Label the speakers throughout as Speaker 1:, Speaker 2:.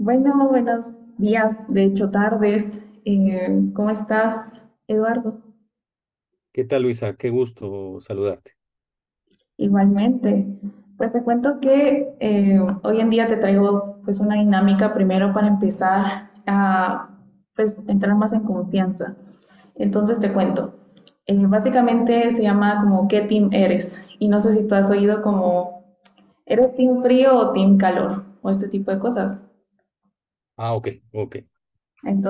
Speaker 1: Bueno, buenos días, de hecho tardes. ¿Cómo estás, Eduardo?
Speaker 2: ¿Qué tal, Luisa? Qué gusto saludarte.
Speaker 1: Igualmente. Pues te cuento que hoy en día te traigo pues una dinámica primero para empezar a pues entrar más en confianza. Entonces te cuento. Básicamente se llama como ¿qué team eres? Y no sé si tú has oído como ¿eres team frío o team calor? O este tipo de cosas.
Speaker 2: Ah, ok, ok.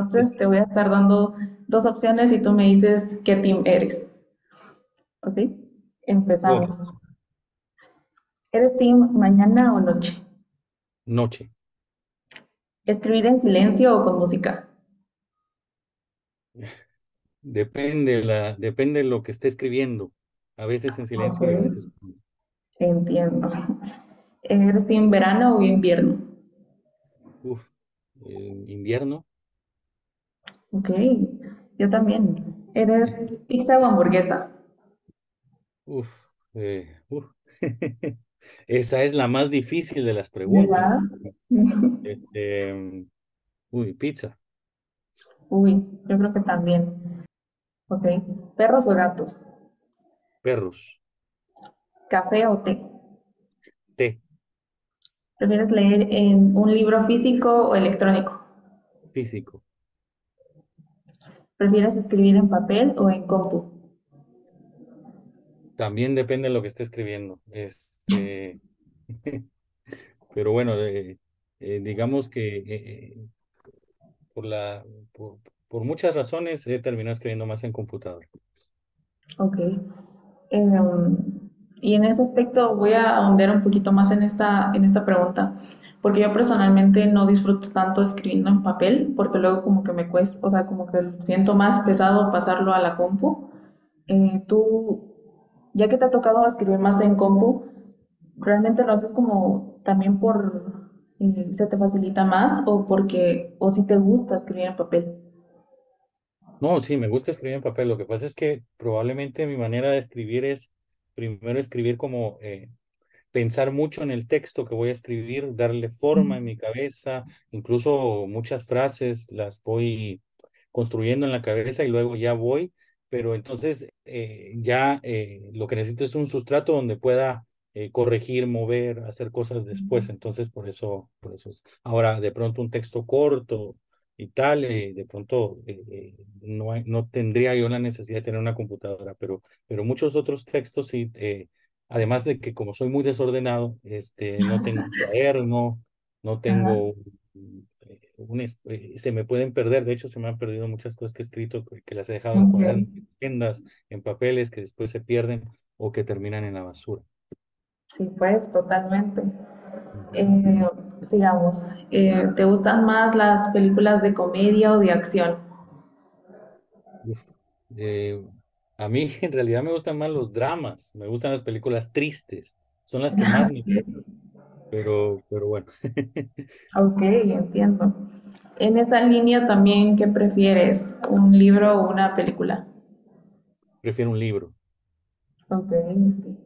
Speaker 2: Sí,
Speaker 1: Entonces
Speaker 2: sí.
Speaker 1: te voy a estar dando dos opciones y tú me dices qué team eres. ¿Ok?
Speaker 2: Ok.
Speaker 1: Empezamos. ¿Eres team mañana o noche?
Speaker 2: Noche.
Speaker 1: ¿Escribir en silencio o con música?
Speaker 2: Depende de lo que esté escribiendo. A veces en
Speaker 1: Ok,
Speaker 2: silencio y a veces.
Speaker 1: entiendo. ¿Eres team verano o invierno?
Speaker 2: Uf, invierno.
Speaker 1: Ok, yo también. ¿Eres pizza o hamburguesa?
Speaker 2: Uf, uf. Esa es la más difícil de las preguntas.
Speaker 1: ¿Verdad? Sí.
Speaker 2: Pizza.
Speaker 1: Uy, yo creo que también. Ok. ¿Perros o gatos?
Speaker 2: Perros.
Speaker 1: ¿Café o té?
Speaker 2: Té.
Speaker 1: ¿Prefieres leer en un libro físico o electrónico?
Speaker 2: Físico.
Speaker 1: ¿Prefieres escribir en papel o en compu?
Speaker 2: También depende de lo que esté escribiendo. Pero bueno, digamos que por la, por, por muchas razones he terminado escribiendo más en computadora.
Speaker 1: Ok. Em, y en ese aspecto voy a ahondar un poquito más en esta pregunta, porque yo personalmente no disfruto tanto escribiendo en papel, porque luego como que me cuesta, o sea, como que siento más pesado pasarlo a la compu. Tú, ya que te ha tocado escribir más en compu, ¿realmente lo haces como también por, se te facilita más o porque, o si te gusta escribir en papel?
Speaker 2: No, sí, me gusta escribir en papel. Lo que pasa es que probablemente mi manera de escribir es primero escribir como pensar mucho en el texto que voy a escribir, darle forma en mi cabeza, incluso muchas frases las voy construyendo en la cabeza y luego ya voy, pero entonces ya lo que necesito es un sustrato donde pueda corregir, mover, hacer cosas después. Entonces por eso es. Ahora, de pronto un texto corto y tal, de pronto no tendría yo la necesidad de tener una computadora, pero muchos otros textos sí. Además de que como soy muy desordenado, no tengo un cuaderno, no
Speaker 1: Ajá,
Speaker 2: tengo se me pueden perder, de hecho se me han perdido muchas cosas que he escrito que las he dejado en
Speaker 1: ok.
Speaker 2: cuadernos, en agendas, en papeles que después se pierden o que terminan en la basura.
Speaker 1: Sí, pues, totalmente.
Speaker 2: Ujú.
Speaker 1: Eh, Sigamos. ¿Te gustan más las películas de comedia o de acción?
Speaker 2: Uf. Eh, a mí en realidad me gustan más los dramas, me gustan las películas tristes, son las que más me gustan, pero bueno.
Speaker 1: Ok, entiendo. En esa línea también, ¿qué prefieres? ¿Un libro o una película?
Speaker 2: Prefiero un libro.
Speaker 1: Ok, sí.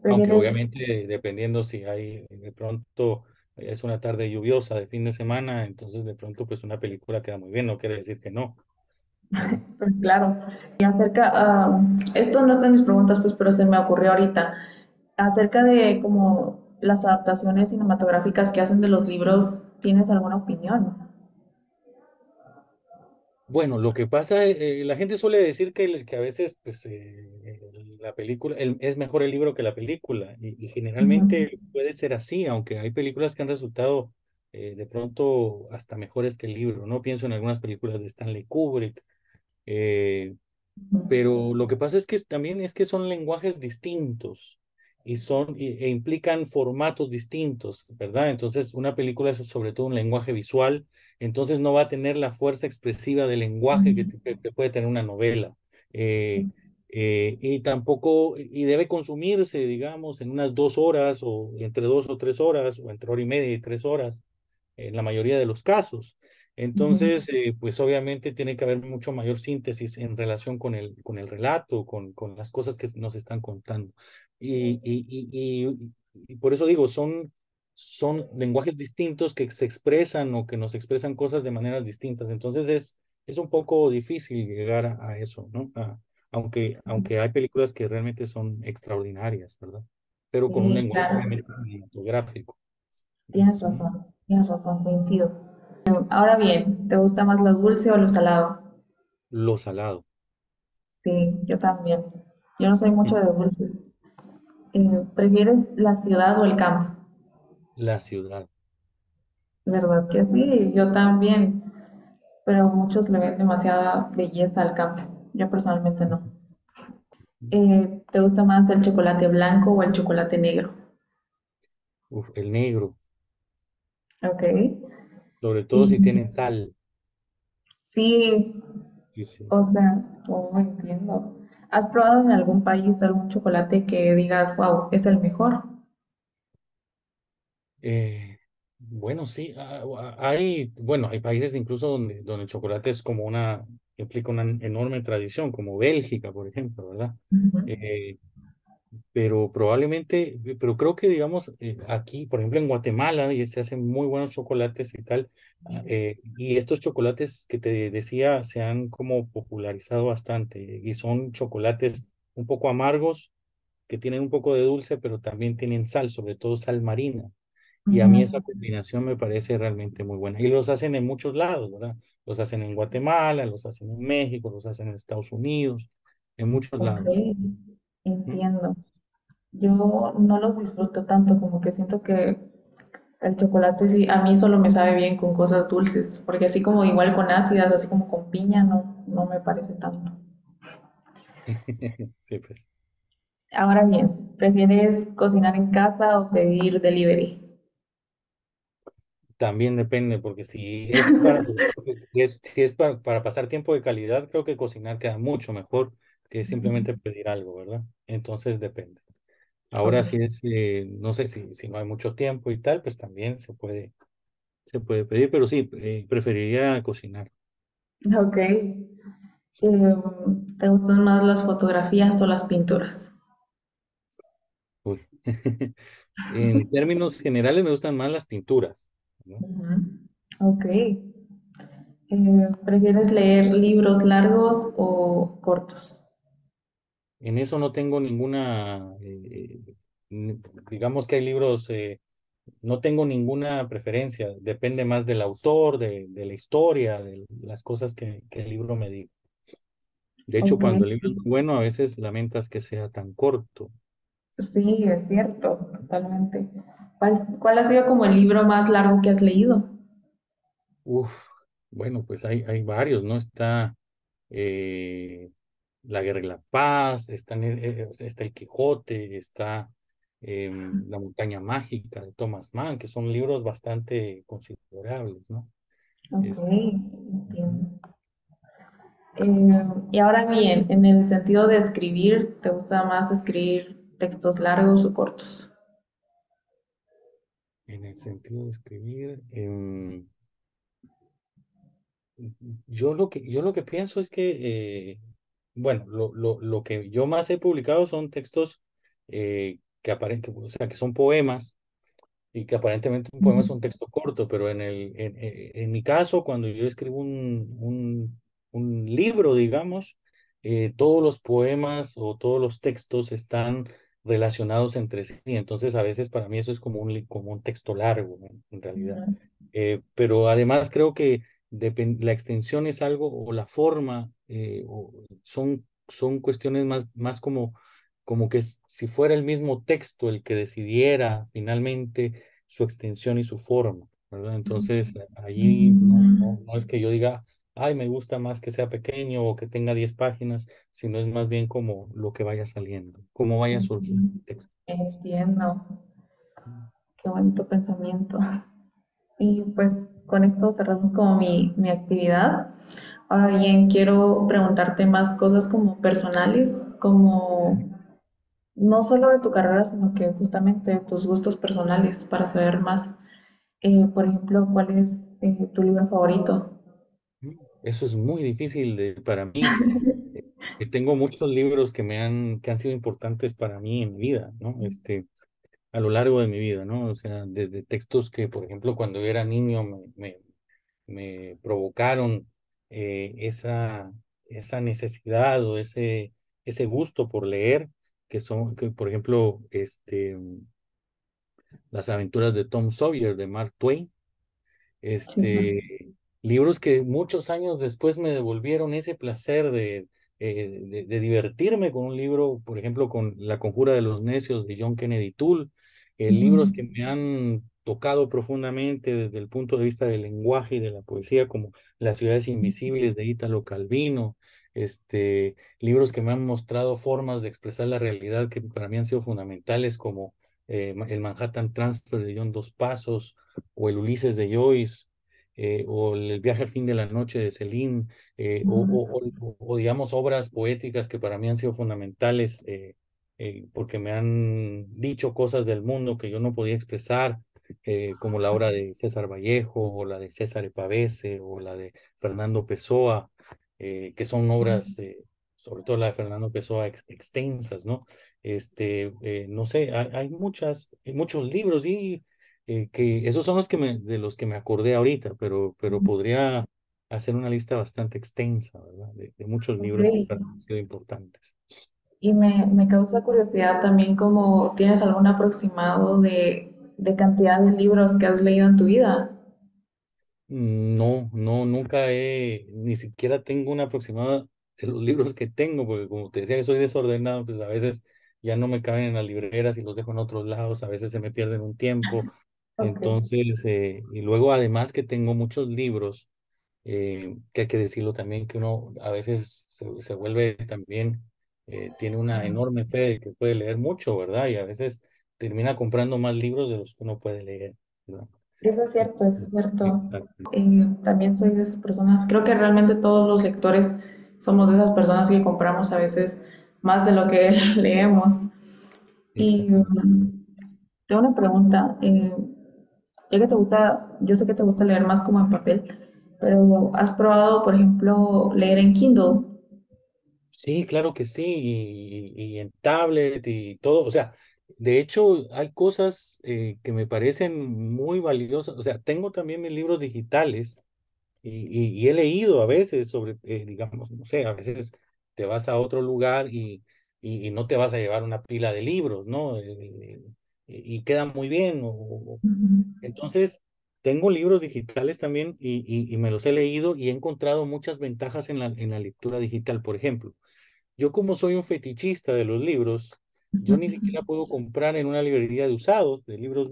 Speaker 2: Aunque
Speaker 1: ¿Prefieres?
Speaker 2: obviamente dependiendo si hay de pronto es una tarde lluviosa de fin de semana, entonces de pronto pues una película queda muy bien, no quiere decir que no, ¿verdad?
Speaker 1: Pues claro. Y acerca, esto no está en mis preguntas, pues, pero se me ocurrió ahorita. Acerca de como las adaptaciones cinematográficas que hacen de los libros, ¿tienes alguna opinión?
Speaker 2: Bueno, lo que pasa, la gente suele decir que a veces pues la película es mejor el libro que la película y
Speaker 1: Ujú,
Speaker 2: generalmente puede ser así, aunque hay películas que han resultado de pronto hasta mejores que el libro, ¿no? Pienso en algunas películas de Stanley Kubrick. eh,
Speaker 1: ujú,
Speaker 2: Pero lo que pasa es que también es que son lenguajes distintos e implican formatos distintos, ¿verdad? Entonces, una película es sobre todo un lenguaje visual, entonces no va a tener la fuerza expresiva del lenguaje
Speaker 1: ujú,
Speaker 2: que puede tener una novela. Eh, y tampoco, y debe consumirse, digamos, en unas 2 horas o entre 2 o 3 horas o entre hora y media y 3 horas en la mayoría de los casos.
Speaker 1: ujú.
Speaker 2: Entonces, pues obviamente tiene que haber mucho mayor síntesis en relación con el relato, con las cosas que nos están contando. Y por eso digo, son son lenguajes distintos que se expresan o que nos expresan cosas de maneras distintas. Entonces es un poco difícil llegar a eso, ¿no? Aunque hay películas que realmente son extraordinarias, ¿verdad? Pero con un
Speaker 1: Sí,
Speaker 2: lenguaje
Speaker 1: claro,
Speaker 2: obviamente cinematográfico. Ujú.
Speaker 1: tienes razón, coincido. Ahora bien, ¿te gusta más lo dulce o lo salado?
Speaker 2: Lo salado.
Speaker 1: Sí, yo también. Yo no soy mucho de dulces. ¿Prefieres la ciudad o el campo?
Speaker 2: La ciudad.
Speaker 1: ¿Verdad que sí? Yo también, pero muchos le ven demasiada belleza al campo. Yo personalmente no. ¿Te gusta más el chocolate blanco o el chocolate negro?
Speaker 2: Uf, el negro,
Speaker 1: Ok.
Speaker 2: sobre todo si
Speaker 1: Y
Speaker 2: tiene sal.
Speaker 1: sí,
Speaker 2: Sí, sí.
Speaker 1: o sea, oh, entiendo. ¿Has probado en algún país algún chocolate que digas, wow, es el mejor?
Speaker 2: Bueno, sí, hay países incluso donde el chocolate es como implica una enorme tradición, como Bélgica, por ejemplo, ¿verdad?
Speaker 1: Ujú.
Speaker 2: Eh, pero probablemente, pero creo que, digamos, aquí, por ejemplo, en Guatemala, y se hacen muy buenos chocolates y tal, y estos chocolates que te decía se han como popularizado bastante, y son chocolates un poco amargos, que tienen un poco de dulce, pero también tienen sal, sobre todo sal marina. Y a mí esa
Speaker 1: Ujú.
Speaker 2: combinación me parece realmente muy buena. Y los hacen en muchos lados, ¿verdad? Los hacen en Guatemala, los hacen en México, los hacen en Estados Unidos, en muchos
Speaker 1: Ok,
Speaker 2: lados. ¿Mm?
Speaker 1: entiendo. Yo no los disfruto tanto, como que siento que el chocolate sí, a mí solo me sabe bien con cosas dulces, porque así como igual con ácidas, así como con piña, no, no me parece tanto.
Speaker 2: Sí, pues.
Speaker 1: Ahora bien, ¿prefieres cocinar en casa o pedir delivery?
Speaker 2: También depende, porque si es para pasar tiempo de calidad, creo que cocinar queda mucho mejor que simplemente pedir algo, ¿verdad? Entonces depende.
Speaker 1: Ok,
Speaker 2: Ahora no sé si no hay mucho tiempo y tal, pues también se puede pedir, pero sí, preferiría cocinar.
Speaker 1: ok. ¿Te gustan más las fotografías o las pinturas?
Speaker 2: Uy. En términos generales me gustan más las pinturas, ¿no?
Speaker 1: Ujú. Ok. ¿Prefieres leer libros largos o cortos?
Speaker 2: En eso no tengo ninguna, digamos que hay libros, no tengo ninguna preferencia, depende más del autor, de la historia, de las cosas que el libro me diga. De hecho,
Speaker 1: Ok,
Speaker 2: cuando el libro es muy bueno, a veces lamentas que sea tan corto.
Speaker 1: sí, es cierto, totalmente. ¿Cuál ha sido como el libro más largo que has leído?
Speaker 2: Uf, bueno, pues hay varios, ¿no? Está eh, La Guerra y la Paz, está El Quijote, está La Montaña Mágica de Thomas Mann, que son libros bastante considerables, ¿no?
Speaker 1: Ok,
Speaker 2: Este, ujú.
Speaker 1: entiendo. Y ahora bien, en el sentido de escribir, ¿te gusta más escribir textos largos o cortos?
Speaker 2: En el sentido de escribir, yo lo que pienso es que, bueno, lo que yo más he publicado son textos o sea, que son poemas y que aparentemente un poema es un texto corto, pero en mi caso, cuando yo escribo un libro, digamos, todos los poemas o todos los textos están relacionados entre sí, entonces a veces para mí eso es como un texto largo, ¿no? En realidad.
Speaker 1: Ujú,
Speaker 2: Pero además creo que la extensión es algo, o la forma, son cuestiones más como que si fuera el mismo texto el que decidiera finalmente su extensión y su forma, ¿verdad? Entonces, allí
Speaker 1: ujú.
Speaker 2: no es que yo diga, ay, me gusta más que sea pequeño o que tenga 10 páginas, sino es más bien como lo que vaya saliendo, cómo vaya surgiendo el texto.
Speaker 1: Entiendo, qué bonito pensamiento. Y pues con esto cerramos como mi actividad. Ahora bien, quiero preguntarte más cosas como personales, como no solo de tu carrera, sino que justamente de tus gustos personales, para saber más. Por ejemplo, ¿cuál es tu libro favorito?
Speaker 2: Eso es muy difícil para mí. Que tengo muchos libros que han sido importantes para mí en mi vida, ¿no? a lo largo de mi vida, ¿no? O sea, desde textos que, por ejemplo, cuando yo era niño me provocaron esa, esa necesidad o ese gusto por leer, que son, que, por ejemplo, Las aventuras de Tom Sawyer de Mark Twain,
Speaker 1: Sí.
Speaker 2: libros que muchos años después me devolvieron ese placer de divertirme con un libro, por ejemplo, con La conjura de los necios de John Kennedy Toole, libros que
Speaker 1: Ujú,
Speaker 2: me han tocado profundamente desde el punto de vista del lenguaje y de la poesía, como Las ciudades invisibles de Italo Calvino, libros que me han mostrado formas de expresar la realidad que para mí han sido fundamentales, como el Manhattan Transfer de John Dos Passos, o el Ulises de Joyce, o el viaje al fin de la noche de Celine,
Speaker 1: ujú,
Speaker 2: digamos obras poéticas que para mí han sido fundamentales, porque me han dicho cosas del mundo que yo no podía expresar, como la obra de César Vallejo, o la de César Pavese, o la de Fernando Pessoa, que son obras, sobre todo la de Fernando Pessoa, extensas, ¿no? No sé, hay muchos libros y que esos son los que de los que me acordé ahorita, pero
Speaker 1: ujú.
Speaker 2: podría hacer una lista bastante extensa, ¿verdad? De muchos
Speaker 1: Ok.
Speaker 2: libros que para mí han sido importantes.
Speaker 1: Y me causa curiosidad también como tienes algún aproximado de cantidad de libros que has leído en tu vida.
Speaker 2: No, no, nunca ni siquiera tengo una aproximada de los libros que tengo, porque como te decía, que soy desordenado, pues a veces ya no me caben en las libreras y los dejo en otros lados, a veces se me pierden un tiempo.
Speaker 1: Ok.
Speaker 2: Entonces, y luego además que tengo muchos libros, que hay que decirlo también, que uno a veces se vuelve también, tiene una enorme fe de que puede leer mucho, ¿verdad? Y a veces termina comprando más libros de los que uno puede leer, ¿verdad?
Speaker 1: Eso es cierto, eso es
Speaker 2: Entonces,
Speaker 1: cierto.
Speaker 2: exacto,
Speaker 1: También soy de esas personas. Creo que realmente todos los lectores somos de esas personas que compramos a veces más de lo que leemos. Y
Speaker 2: exacto.
Speaker 1: tengo una pregunta. Ya que te gusta, yo sé que te gusta leer más como en papel, pero ¿has probado, por ejemplo, leer en Kindle?
Speaker 2: Sí, claro que sí, y en tablet y todo, o sea, de hecho hay cosas que me parecen muy valiosas, o sea, tengo también mis libros digitales. Y he leído a veces sobre, digamos, no sé, a veces te vas a otro lugar y no te vas a llevar una pila de libros, ¿no? Y quedan muy bien.
Speaker 1: Ujú.
Speaker 2: Entonces, tengo libros digitales también y me los he leído y he encontrado muchas ventajas en la lectura digital. Por ejemplo, yo como soy un fetichista de los libros, yo ni siquiera puedo comprar en una librería de usados, de libros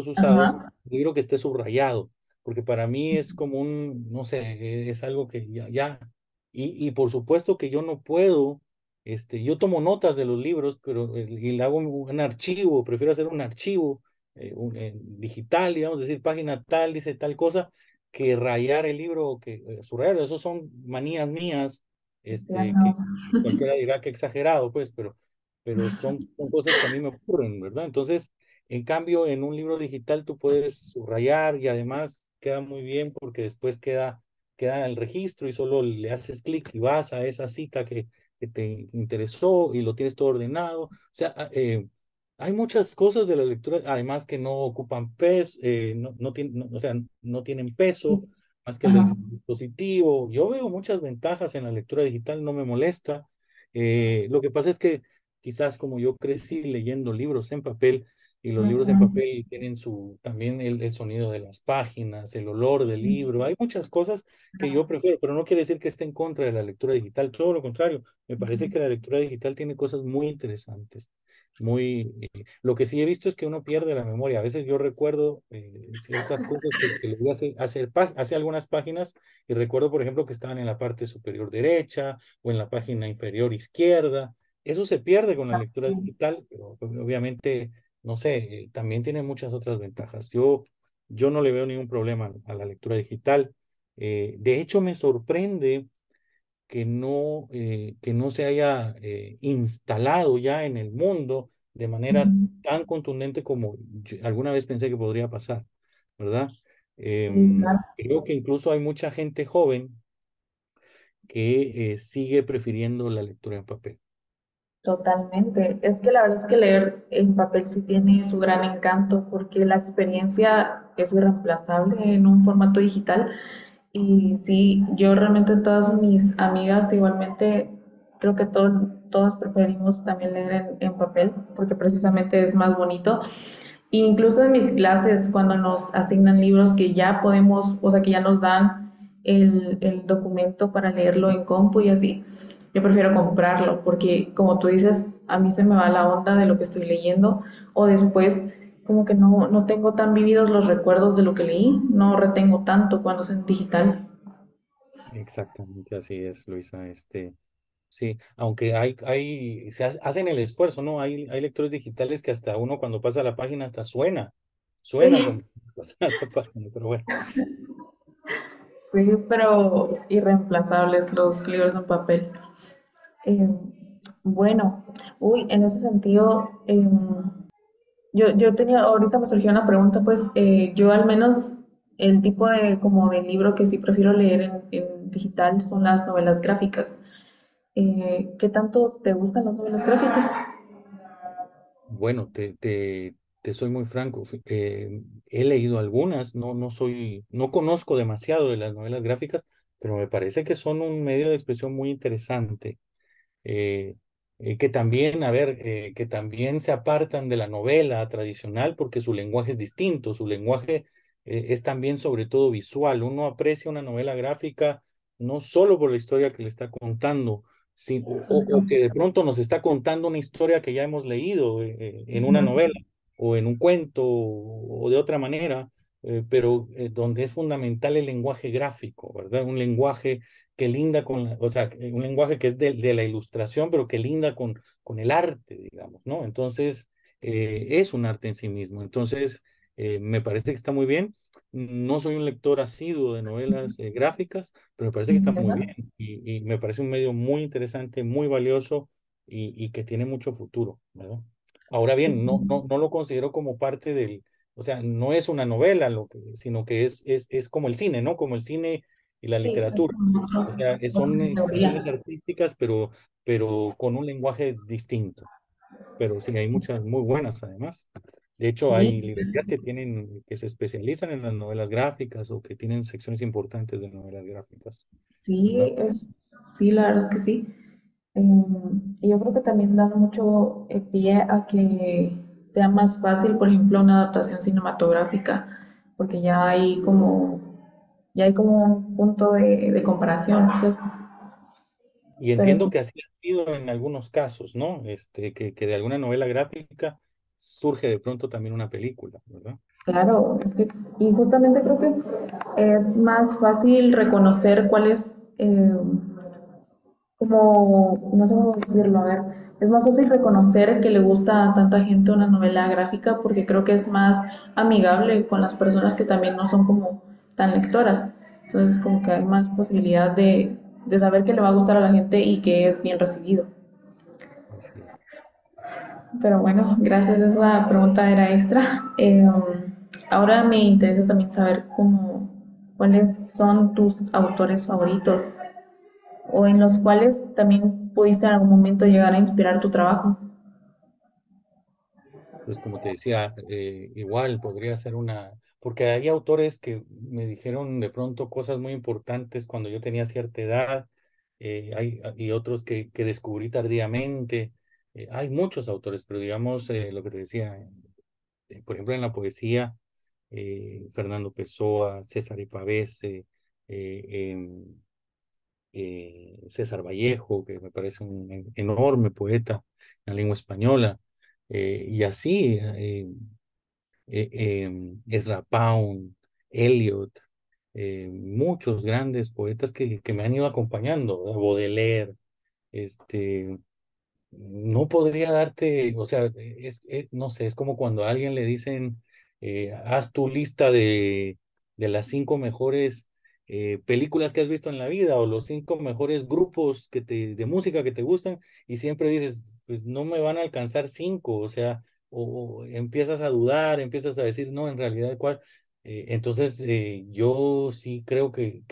Speaker 2: usados,
Speaker 1: Ajá.
Speaker 2: un libro que esté subrayado, porque para mí es como no sé, es algo que y por supuesto que yo no puedo, yo tomo notas de los libros, pero y le hago un archivo, prefiero hacer un archivo digital, digamos, decir, página tal, dice tal cosa, que rayar el libro, que subrayarlo, esos son manías mías,
Speaker 1: Entiendo.
Speaker 2: que cualquiera dirá que exagerado, pues, pero son cosas que a mí me ocurren, ¿verdad? Entonces, en cambio, en un libro digital tú puedes subrayar y además queda muy bien porque después queda el registro y solo le haces clic y vas a esa cita que te interesó y lo tienes todo ordenado. O sea, hay muchas cosas de la lectura, además que no ocupan peso, o sea, no tienen peso más que el del
Speaker 1: Ajá.
Speaker 2: dispositivo. Yo veo muchas ventajas en la lectura digital, no me molesta. Lo que pasa es que quizás como yo crecí leyendo libros en papel y los libros en
Speaker 1: Ujú.
Speaker 2: papel tienen también el sonido de las páginas, el olor del libro, hay muchas cosas que yo prefiero, pero no quiere decir que esté en contra de la lectura digital, todo lo contrario, me parece que la lectura digital tiene cosas muy interesantes. Lo que sí he visto es que uno pierde la memoria. A veces yo recuerdo ciertas cosas que leí hace algunas páginas y recuerdo, por ejemplo, que estaban en la parte superior derecha o en la página inferior izquierda. Eso se pierde con la lectura digital, pero obviamente, no sé, también tiene muchas otras ventajas. Yo no le veo ningún problema a la lectura digital. De hecho, me sorprende que no se haya instalado ya en el mundo de manera
Speaker 1: Ujú.
Speaker 2: tan contundente como alguna vez pensé que podría pasar, ¿verdad?
Speaker 1: Sí, claro.
Speaker 2: Creo que incluso hay mucha gente joven que sigue prefiriendo la lectura en papel.
Speaker 1: Totalmente. Es que la verdad es que leer en papel sí tiene su gran encanto porque la experiencia es irreemplazable en un formato digital. Y sí, yo realmente todas mis amigas igualmente creo que todos preferimos también leer en papel porque precisamente es más bonito. E incluso en mis clases, cuando nos asignan libros que ya podemos, o sea, que ya nos dan el documento para leerlo en compu y así, yo prefiero comprarlo porque, como tú dices, a mí se me va la onda de lo que estoy leyendo o después como que no tengo tan vividos los recuerdos de lo que leí, no retengo tanto cuando es en digital.
Speaker 2: Exactamente así es, Luisa. Sí, aunque hacen el esfuerzo, ¿no? Hay lectores digitales que hasta uno cuando pasa la página hasta suena
Speaker 1: Sí,
Speaker 2: como pasa la página, pero bueno.
Speaker 1: sí, pero irreemplazables los libros en papel. Eh, bueno, uy, en ese sentido, yo tenía, ahorita me surgió una pregunta, pues yo al menos el tipo de como de libro que sí prefiero leer en digital son las novelas gráficas. ¿Qué tanto te gustan las novelas gráficas?
Speaker 2: Bueno, te soy muy franco. He leído algunas, no conozco demasiado de las novelas gráficas, pero me parece que son un medio de expresión muy interesante. eh, que también, a ver, que también se apartan de la novela tradicional porque su lenguaje es distinto, su lenguaje es también sobre todo visual. Uno aprecia una novela gráfica no solo por la historia que le está contando, o que de pronto nos está contando una historia que ya hemos leído en una
Speaker 1: Ujú,
Speaker 2: novela o en un cuento o de otra manera, pero donde es fundamental el lenguaje gráfico, ¿verdad? Un lenguaje que linda con, o sea, un lenguaje que es de la ilustración, pero que linda con el arte, digamos, ¿no? Entonces, es un arte en sí mismo. Entonces, me parece que está muy bien. No soy un lector asiduo de novelas gráficas, pero me parece que está muy bien
Speaker 1: ¿verdad?
Speaker 2: y me parece un medio muy interesante, muy valioso y que tiene mucho futuro, ¿verdad? Ahora bien, no lo considero como parte del, o sea, no es una novela, sino que es como el cine, ¿no? Como el cine y la
Speaker 1: Sí, es
Speaker 2: literatura.
Speaker 1: como
Speaker 2: O sea,
Speaker 1: otra
Speaker 2: son
Speaker 1: categoría.
Speaker 2: expresiones artísticas, pero con un lenguaje distinto. Pero sí, hay muchas muy buenas además. De hecho,
Speaker 1: Sí,
Speaker 2: hay librerías que se especializan en las novelas gráficas o que tienen secciones importantes de novelas gráficas, ¿verdad?
Speaker 1: sí, la verdad es que sí. Y yo creo que también dan mucho pie a que sea más fácil, por ejemplo, una adaptación cinematográfica, porque ya hay como un punto de comparación, pues,
Speaker 2: Y
Speaker 1: pero
Speaker 2: entiendo
Speaker 1: sí,
Speaker 2: que así ha sido en algunos casos, ¿no? Que de alguna novela gráfica surge de pronto también una película, ¿verdad?
Speaker 1: claro, es que, y justamente creo que es más fácil reconocer cuál es como, no sé cómo decirlo, a ver, es más fácil reconocer que le gusta a tanta gente una novela gráfica porque creo que es más amigable con las personas que también no son como tan lectoras. Entonces, como que hay más posibilidad de saber que le va a gustar a la gente y que es bien recibido.
Speaker 2: Así es.
Speaker 1: Pero bueno, gracias, esa pregunta era extra. Ahora me interesa también saber cuáles son tus autores favoritos o en los cuales también pudiste en algún momento llegar a inspirar tu trabajo.
Speaker 2: Pues como te decía, igual podría ser porque hay autores que me dijeron de pronto cosas muy importantes cuando yo tenía cierta edad, y otros que descubrí tardíamente. Hay muchos autores, pero digamos lo que te decía, por ejemplo en la poesía, Fernando Pessoa, César Pavese, César Vallejo, que me parece un enorme poeta en la lengua española, y así. Ezra Pound, Eliot, muchos grandes poetas que me han ido acompañando, ¿verdad? Baudelaire, este, no podría darte, o sea, no sé, es como cuando a alguien le dicen, haz tu lista de las 5 mejores películas que has visto en la vida o los 5 mejores grupos de música que te gustan y siempre dices, pues no me van a alcanzar 5, o sea, o empiezas a dudar, empiezas a decir, no, en realidad, ¿cuál? Entonces, yo sí creo que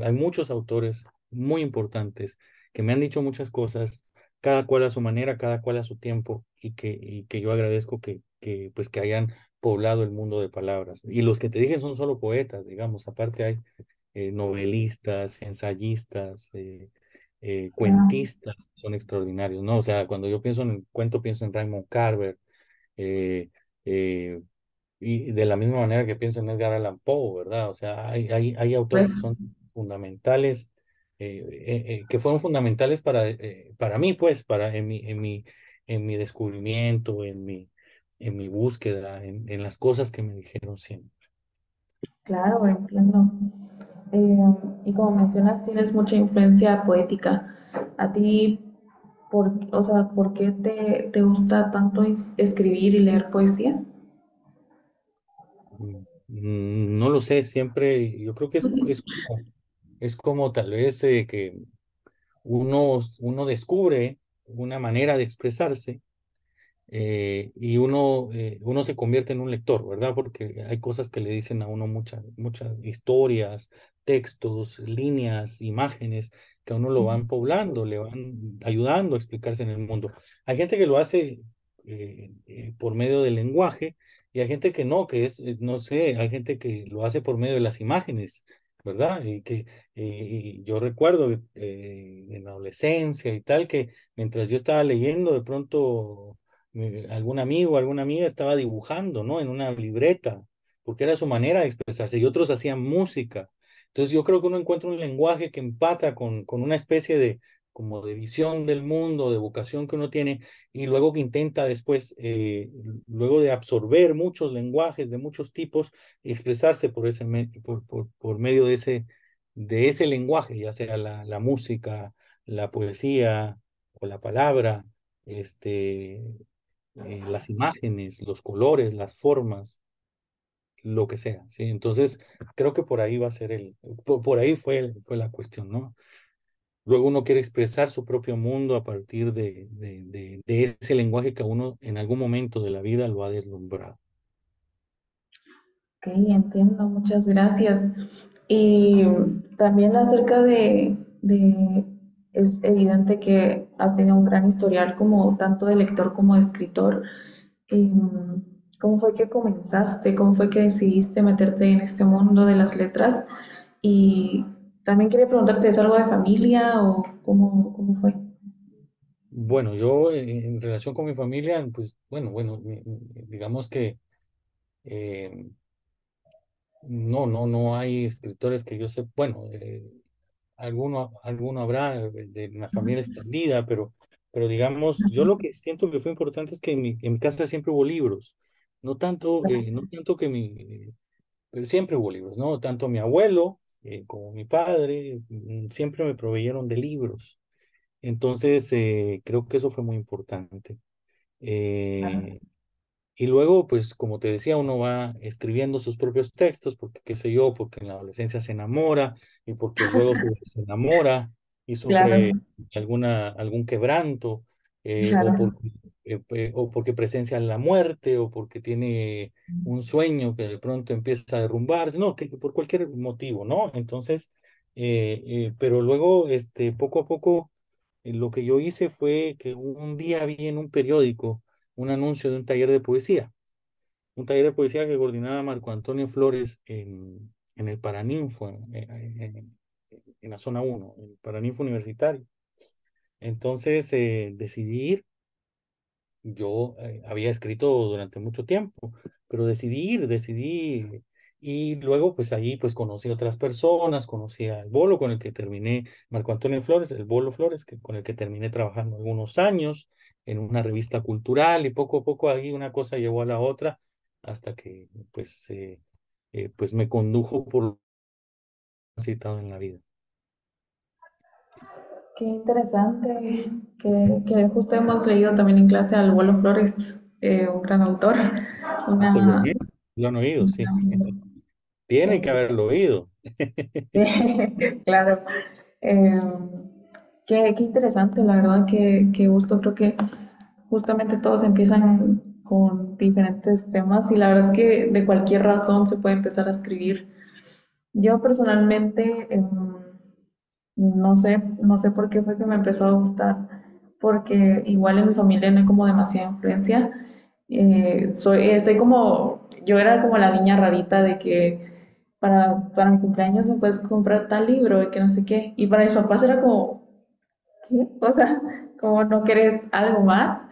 Speaker 2: hay muchos autores muy importantes que me han dicho muchas cosas cada cual a su manera, cada cual a su tiempo, y que yo agradezco pues, que hayan poblado el mundo de palabras. Y los que te dije son solo poetas, digamos, aparte hay novelistas, ensayistas,
Speaker 1: Ah,
Speaker 2: cuentistas, son extraordinarios, ¿no? O sea, cuando yo pienso en el cuento, pienso en Raymond Carver, eh, eh, y de la misma manera que pienso en Edgar Allan Poe, ¿verdad? O sea, hay autores que
Speaker 1: pues
Speaker 2: son fundamentales, que fueron fundamentales para mí, pues, en mi descubrimiento, en mi búsqueda, en las cosas que me dijeron siempre.
Speaker 1: claro, entiendo. Y como mencionas, tienes mucha influencia poética. ¿A ti, o sea, por qué te gusta tanto escribir y leer poesía?
Speaker 2: No lo sé, siempre, yo creo que es como tal vez que uno descubre una manera de expresarse y uno se convierte en un lector, ¿verdad? Porque hay cosas que le dicen a uno muchas historias, textos, líneas, imágenes, que a uno lo van poblando, le van ayudando a explicarse en el mundo. Hay gente que lo hace por medio del lenguaje y hay gente que no, no sé, hay gente que lo hace por medio de las imágenes. ¿Verdad? Y yo recuerdo en la adolescencia y tal, que mientras yo estaba leyendo, de pronto algún amigo, alguna amiga estaba dibujando, ¿no? En una libreta, porque era su manera de expresarse, y otros hacían música. Entonces yo creo que uno encuentra un lenguaje que empata con una especie de, como de visión del mundo, de vocación que uno tiene, y luego que intenta después, luego de absorber muchos lenguajes de muchos tipos, expresarse por medio de ese lenguaje, ya sea la música, la poesía o la palabra, este, las imágenes, los colores, las formas, lo que sea, ¿sí? Entonces, creo que por ahí va a ser por ahí fue la cuestión, ¿no? Luego uno quiere expresar su propio mundo a partir de ese lenguaje que a uno en algún momento de la vida lo ha deslumbrado.
Speaker 1: Ok, entiendo, muchas gracias. Y también acerca es evidente que has tenido un gran historial como tanto de lector como de escritor. Em, ¿Cómo fue que comenzaste? ¿Cómo fue que decidiste meterte en este mundo de las letras? Y también quería preguntarte, ¿es algo de familia o cómo fue?
Speaker 2: Bueno, yo en relación con mi familia, pues bueno, digamos que eh, no hay escritores que yo sé, bueno, alguno habrá de una familia extendida, pero digamos, yo lo que siento que fue importante es que en mi casa siempre hubo libros, no tanto que pero siempre hubo libros, ¿no? Tanto mi abuelo como mi padre siempre me proveyeron de libros. Entonces, creo que eso fue muy importante. Eh, y luego, pues, como te decía, uno va escribiendo sus propios textos, porque, qué sé yo, porque en la adolescencia se enamora y porque luego se desenamora y sufre
Speaker 1: Claro,
Speaker 2: algún quebranto,
Speaker 1: claro.
Speaker 2: o porque presencia la muerte, o porque tiene un sueño que de pronto empieza a derrumbarse, no, que por cualquier motivo, ¿no? Entonces, pero luego, poco a poco, lo que yo hice fue que un día vi en un periódico un anuncio de un taller de poesía que coordinaba Marco Antonio Flores en el Paraninfo, en la zona uno, el Paraninfo Universitario. Entonces decidí ir. Yo había escrito durante mucho tiempo, pero decidí, y luego pues ahí pues conocí a otras personas, conocí al Bolo con el que terminé, Marco Antonio Flores, el Bolo Flores, con el que terminé trabajando algunos años en una revista cultural, y poco a poco ahí una cosa llevó a la otra hasta que pues me condujo por lo que he citado en la vida.
Speaker 1: Qué interesante, que justo hemos leído también en clase al Bolo Flores, un gran autor, una,
Speaker 2: Seguramente lo han oído, sí.
Speaker 1: una-
Speaker 2: Tienen que
Speaker 1: eh,
Speaker 2: haberlo oído.
Speaker 1: claro. Eh, qué interesante, la verdad, qué gusto. Creo que justamente todos empiezan con diferentes temas y la verdad es que de cualquier razón se puede empezar a escribir. Yo personalmente no sé por qué fue que me empezó a gustar porque igual en mi familia no hay como demasiada influencia. Soy como, yo era como la niña rarita de que para mi cumpleaños me puedes comprar tal libro y que no sé qué. Y para mis papás era como, ¿qué? O sea, como no querés algo más.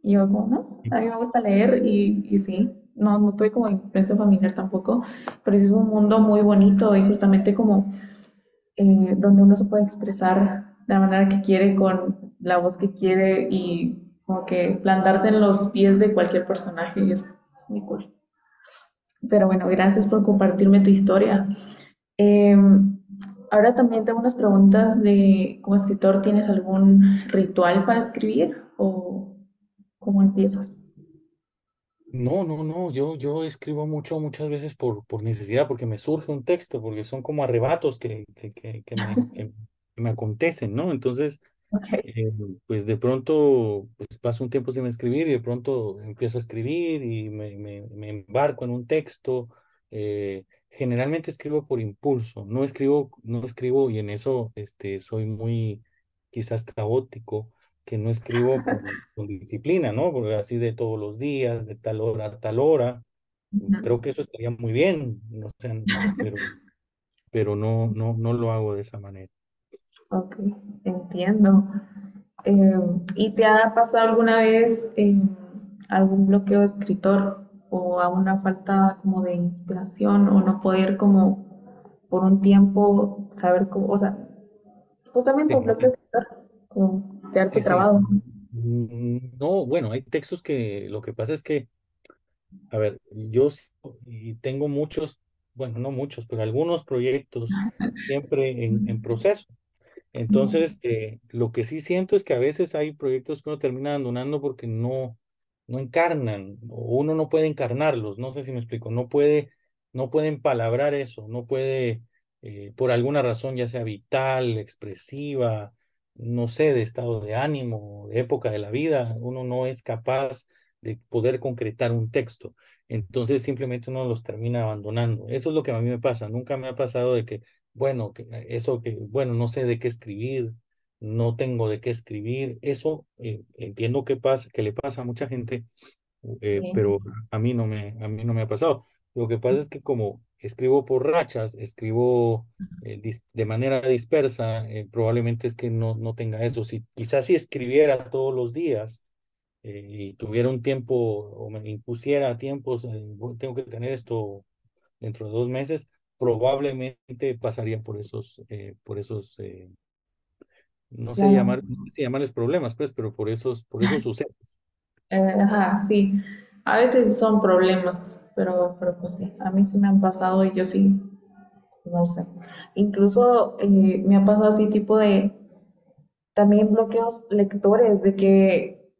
Speaker 1: Y yo como, no, a mí me gusta leer y sí, no tuve como influencia familiar tampoco, pero sí es un mundo muy bonito y justamente como donde uno se puede expresar de la manera que quiere, con la voz que quiere y como que plantarse en los pies de cualquier personaje es muy cool. Pero bueno, gracias por compartirme tu historia. Eh, Ahora también tengo unas preguntas de, como escritor, ¿tienes algún ritual para escribir o cómo empiezas?
Speaker 2: No, no, no, yo escribo mucho, muchas veces por necesidad, porque me surge un texto, porque son como arrebatos que me acontecen, ¿no? Entonces,
Speaker 1: Ok.
Speaker 2: eh, pues de pronto pues paso un tiempo sin escribir y de pronto empiezo a escribir y me embarco en un texto. Generalmente escribo por impulso, no escribo y en eso soy muy quizás caótico, que no escribo con disciplina, ¿no? Porque así de todos los días, de tal hora a tal hora. Creo que eso estaría muy bien, no sé, pero no lo hago de esa manera.
Speaker 1: Ok, entiendo. ¿Y te ha pasado alguna vez algún bloqueo de escritor o a una falta como de inspiración o no poder como por un tiempo saber cómo, o sea, justamente un bloqueo
Speaker 2: Sí.
Speaker 1: de escritor, como quedarte
Speaker 2: Sí, sí.
Speaker 1: trabado?
Speaker 2: No, bueno, hay textos que lo que pasa es que, a ver, y tengo muchos, bueno, no muchos, pero algunos proyectos siempre en proceso.
Speaker 1: Ujú.
Speaker 2: Entonces, lo que sí siento es que a veces hay proyectos que uno termina abandonando porque no encarnan, o uno no puede encarnarlos, no sé si me explico, no puede empalabrar eso, no puede, por alguna razón, ya sea vital, expresiva, no sé, de estado de ánimo, de época de la vida, uno no es capaz de poder concretar un texto. Entonces, simplemente uno los termina abandonando. Eso es lo que a mí me pasa. Nunca me ha pasado de que bueno, bueno, no sé de qué escribir, no tengo de qué escribir. Eso entiendo que pasa, que le pasa a mucha gente,
Speaker 1: Sí,
Speaker 2: pero a mí no me ha pasado. Lo que pasa es que como escribo por rachas, escribo de manera dispersa, probablemente es que no tenga eso. Si, quizás si escribiera todos los días y tuviera un tiempo o me impusiera tiempos, tengo que tener esto dentro de 2 meses, probablemente pasaría por esos,
Speaker 1: claro.
Speaker 2: no sé si llamarles problemas, pues, pero por esos sucesos.
Speaker 1: Ajá, sí. A veces son problemas, pero pues sí, a mí sí me han pasado y yo sí, no sé. Incluso me ha pasado así tipo de también bloqueos lectores, de que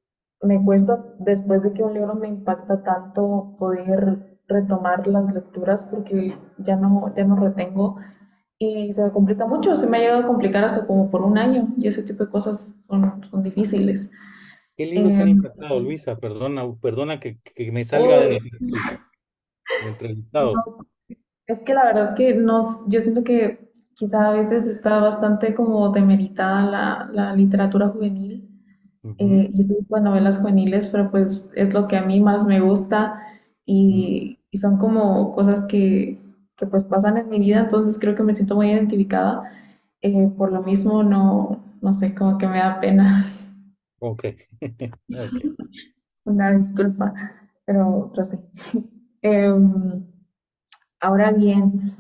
Speaker 1: me cuesta después de que un libro me impacta tanto poder retomar las lecturas porque ya no retengo y se me complica mucho, se me ha llegado a complicar hasta como por un año y ese tipo de cosas son difíciles.
Speaker 2: ¿Qué libros te
Speaker 1: Eh,
Speaker 2: han impactado, Luisa? Perdona que me salga
Speaker 1: Uy,
Speaker 2: del
Speaker 1: no,
Speaker 2: entrevistado.
Speaker 1: es que la verdad es que yo siento que quizá a veces está bastante como demeritada la literatura juvenil.
Speaker 2: Ujú,
Speaker 1: Yo estoy con novelas juveniles, pero pues es lo que a mí más me gusta
Speaker 2: ujú.
Speaker 1: y son como cosas que pues pasan en mi vida, entonces creo que me siento muy identificada. Por lo mismo no sé, como que me da pena.
Speaker 2: Ok, ok.
Speaker 1: Una disculpa, pero sí. Em, Ahora bien,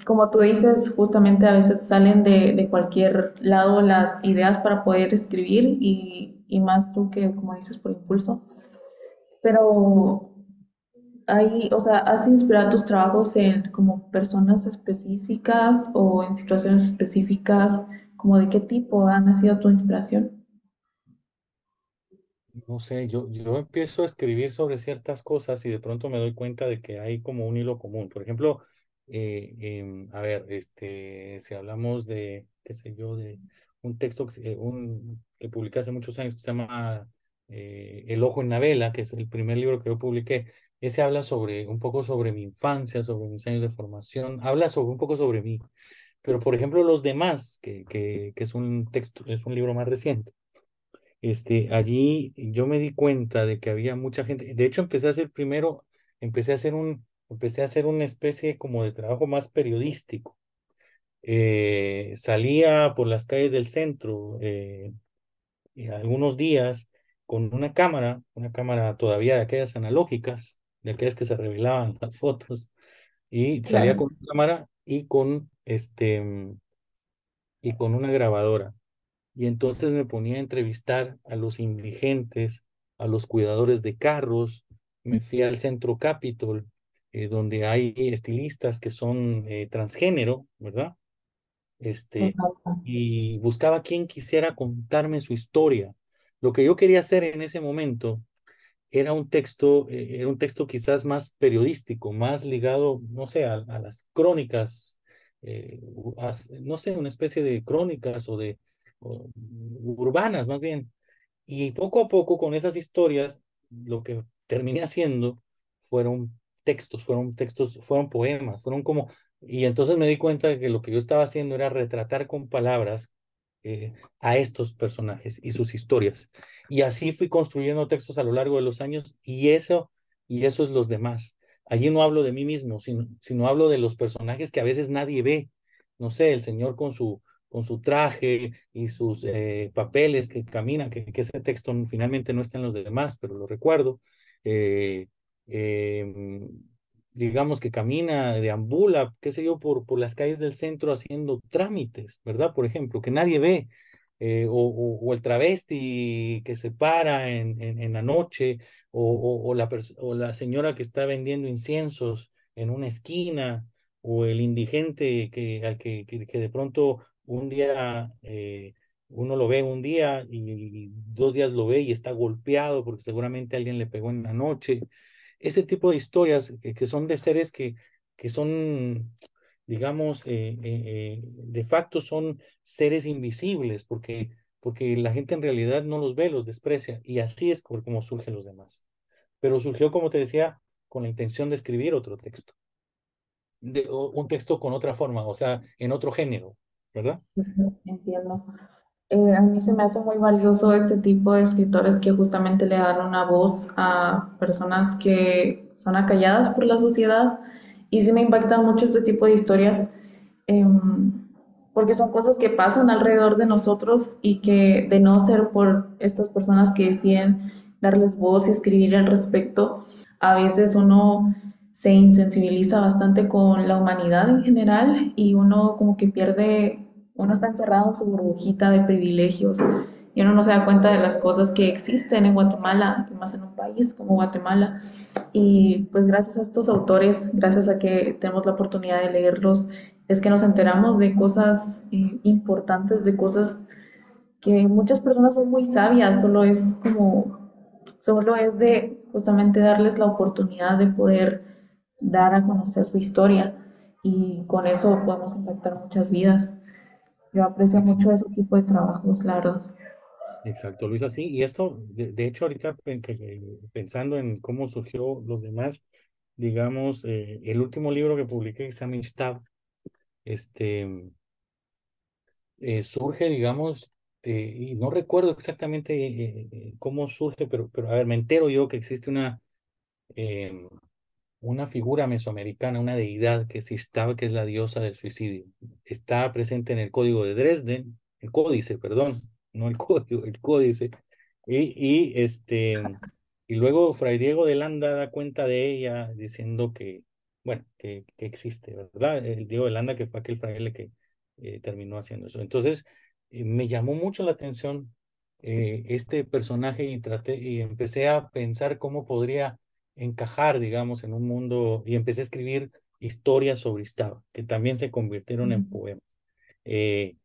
Speaker 1: como tú dices, justamente a veces salen de cualquier lado las ideas para poder escribir y más tú que, como dices, por impulso. Pero hay, o sea, ¿has inspirado tus trabajos en como personas específicas o en situaciones específicas? ¿Como de qué tipo ha nacido tu inspiración?
Speaker 2: No sé, yo empiezo a escribir sobre ciertas cosas y de pronto me doy cuenta de que hay como un hilo común. Por ejemplo, a ver, si hablamos de, qué sé yo, de un texto que publiqué hace muchos años que se llama El ojo en la vela, que es el primer libro que yo publiqué, ese habla sobre un poco sobre mi infancia, sobre mis años de formación, habla sobre un poco sobre mí. Pero, por ejemplo, los demás, que es un texto, es un libro más reciente allí yo me di cuenta de que había mucha gente. De hecho, empecé a hacer primero, empecé a hacer una especie como de trabajo más periodístico. Salía por las calles del centro algunos días con una cámara todavía de aquellas analógicas, de aquellas que se revelaban las fotos, y salía
Speaker 1: Claro.
Speaker 2: con una cámara y con una grabadora. Y entonces me ponía a entrevistar a los indigentes, a los cuidadores de carros. Me fui al Centro Capitol, donde hay estilistas que son transgénero, ¿verdad? Este,
Speaker 1: Exacto.
Speaker 2: y buscaba quien quisiera contarme su historia. Lo que yo quería hacer en ese momento era un texto quizás más periodístico, más ligado, no sé, a las crónicas, no sé, una especie de crónicas o urbanas más bien. Y poco a poco con esas historias, lo que terminé haciendo fueron fueron poemas, y entonces me di cuenta de que lo que yo estaba haciendo era retratar con palabras a estos personajes y sus historias. Y así fui construyendo textos a lo largo de los años y eso es los demás. Allí no hablo de mí mismo, sino hablo de los personajes que a veces nadie ve. No sé, el señor con su traje y sus papeles que camina, que ese texto finalmente no está en los demás, pero lo recuerdo. Eh, eh, digamos que camina, deambula, qué sé yo, por las calles del centro haciendo trámites, ¿verdad? Por ejemplo, que nadie ve. O el travesti que se para en la noche, o la señora que está vendiendo inciensos en una esquina, o el indigente que de pronto un día uno lo ve un día y 2 días lo ve y está golpeado porque seguramente alguien le pegó en la noche. Ese tipo de historias que son de seres que son, digamos, de facto son seres invisibles porque la gente en realidad no los ve, los desprecia y así es como surgen los demás. Pero surgió, como te decía, con la intención de escribir otro texto, un texto con otra forma, o sea, en otro género, ¿verdad?
Speaker 1: Sí, pues, entiendo. A mí se me hace muy valioso este tipo de escritores que justamente le dan una voz a personas que son acalladas por la sociedad y sí me impactan mucho este tipo de historias porque son cosas que pasan alrededor de nosotros y que de no ser por estas personas que deciden darles voz y escribir al respecto, a veces uno se insensibiliza bastante con la humanidad en general y uno como que pierde, uno está encerrado en su burbujita de privilegios y uno no se da cuenta de las cosas que existen en Guatemala, y más en un país como Guatemala. Y pues gracias a estos autores, gracias a que tenemos la oportunidad de leerlos, es que nos enteramos de cosas importantes, de cosas que muchas personas son muy sabias, solo es de justamente darles la oportunidad de poder dar a conocer su historia y con eso podemos impactar muchas vidas. Yo aprecio mucho ese tipo de trabajos, la verdad.
Speaker 2: Exacto, Luisa, sí, y esto, de hecho, ahorita pensando en cómo surgió los demás, digamos, el último libro que publiqué, que se llama Amistad, este, surge, digamos, y no recuerdo exactamente cómo surge, pero a ver, me entero yo que existe eh, una figura mesoamericana, una deidad que es Istaba, que es la diosa del suicidio. Está presente en el código de Dresden, el códice, perdón, no el código, el códice. Y, y, este, y luego Fray Diego de Landa da cuenta de ella diciendo que, bueno, que existe, ¿verdad? El Diego de Landa que fue aquel fraile que terminó haciendo eso. Entonces, me llamó mucho la atención este personaje y empecé a pensar cómo podría encajar, digamos, en un mundo y empecé a escribir historias sobre Istaba, que también se convirtieron en poemas, eh,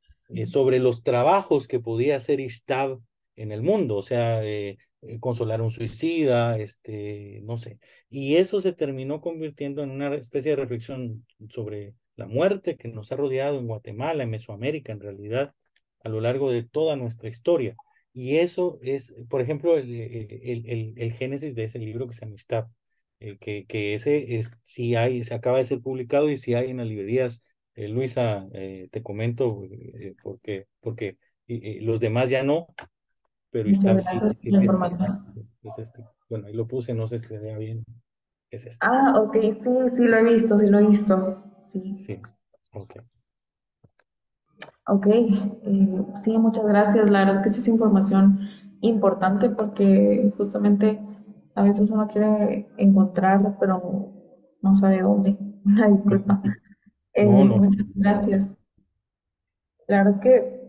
Speaker 2: sobre los trabajos que podía hacer Ishtab en el mundo, o sea, consolar a un suicida, no sé. Y eso se terminó convirtiendo en una especie de reflexión sobre la muerte que nos ha rodeado en Guatemala, en Mesoamérica, en realidad, a lo largo de toda nuestra historia. Y eso es, por ejemplo, el génesis de ese libro que se llama Ishtab, que ese es, si hay, se acaba de ser publicado y si hay en las librerías. Luisa, te comento porque los demás ya no, pero
Speaker 1: Muchas
Speaker 2: está así,
Speaker 1: gracias por la información.
Speaker 2: es este. Bueno, ahí lo puse, no sé si se vea bien, es este.
Speaker 1: Ah, ok, sí, sí lo he visto, sí lo he visto. Sí,
Speaker 2: Sí, ok.
Speaker 1: ok. Sí, muchas gracias. La verdad es que sí es información importante porque justamente a veces uno quiere encontrar, pero no sabe dónde. Una disculpa.
Speaker 2: No, no,
Speaker 1: Muchas gracias. La verdad es que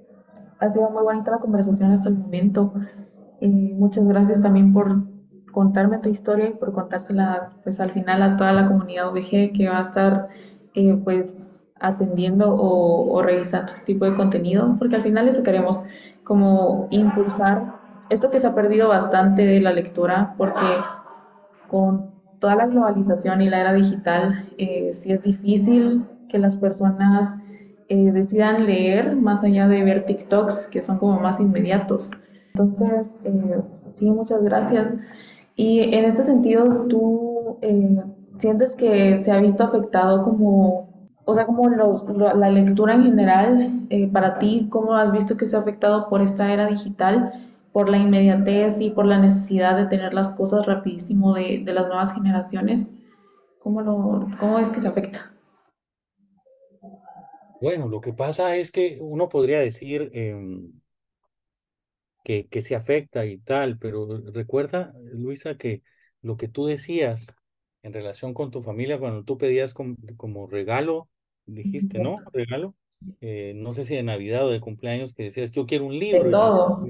Speaker 1: ha sido muy bonita la conversación hasta el momento. Muchas gracias también por contarme tu historia y por contársela pues al final a toda la comunidad OVG que va a estar pues atendiendo o revisando este tipo de contenido, porque al final eso queremos como impulsar esto que se ha perdido bastante de la lectura, porque con toda la globalización y la era digital, sí es difícil que las personas decidan leer más allá de ver TikToks que son como más inmediatos. Entonces, sí, muchas gracias. Y en este sentido, ¿tú sientes que se ha visto afectado como, o sea, como la lectura en general, para ti, cómo has visto que se ha afectado por esta era digital, por la inmediatez y por la necesidad de tener las cosas rapidísimo de las nuevas generaciones? ¿Cómo es que se afecta?
Speaker 2: bueno, lo que pasa es que uno podría decir que se afecta y tal, pero recuerda, Luisa, que lo que tú decías en relación con tu familia, cuando tú pedías como regalo, dijiste, ¿no? Regalo, no sé si de Navidad o de cumpleaños, que decías, yo quiero un
Speaker 1: De
Speaker 2: libro,
Speaker 1: todo,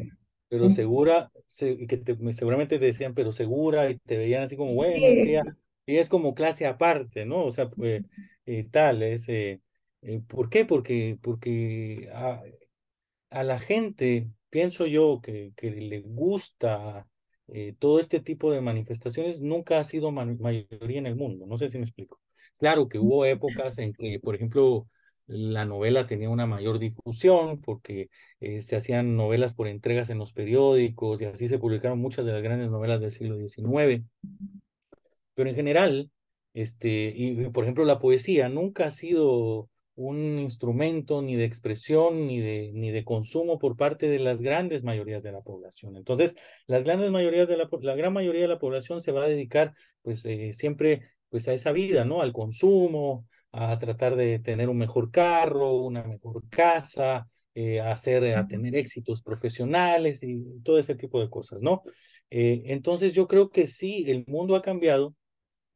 Speaker 2: pero
Speaker 1: sí.
Speaker 2: segura, y que seguramente te decían, pero segura, y te veían así como, bueno, es que
Speaker 1: Sí,
Speaker 2: ella es como clase aparte, ¿no? O sea, pues, tal, ¿por qué? Porque a la gente, pienso yo, que le gusta todo este tipo de manifestaciones, nunca ha sido mayoría en el mundo. No sé si me explico. Claro que hubo épocas en que, por ejemplo, la novela tenía una mayor difusión porque se hacían novelas por entregas en los periódicos y así se publicaron muchas de las grandes novelas del siglo XIX. Pero en general, por ejemplo, la poesía nunca ha sido un instrumento ni de expresión ni de consumo por parte de las grandes mayorías de la población. Entonces, las grandes mayorías la gran mayoría de la población se va a dedicar, pues, siempre, pues, a esa vida, ¿no? Al consumo, a tratar de tener un mejor carro, una mejor casa, a tener éxitos profesionales y todo ese tipo de cosas, ¿no? Entonces, yo creo que sí, el mundo ha cambiado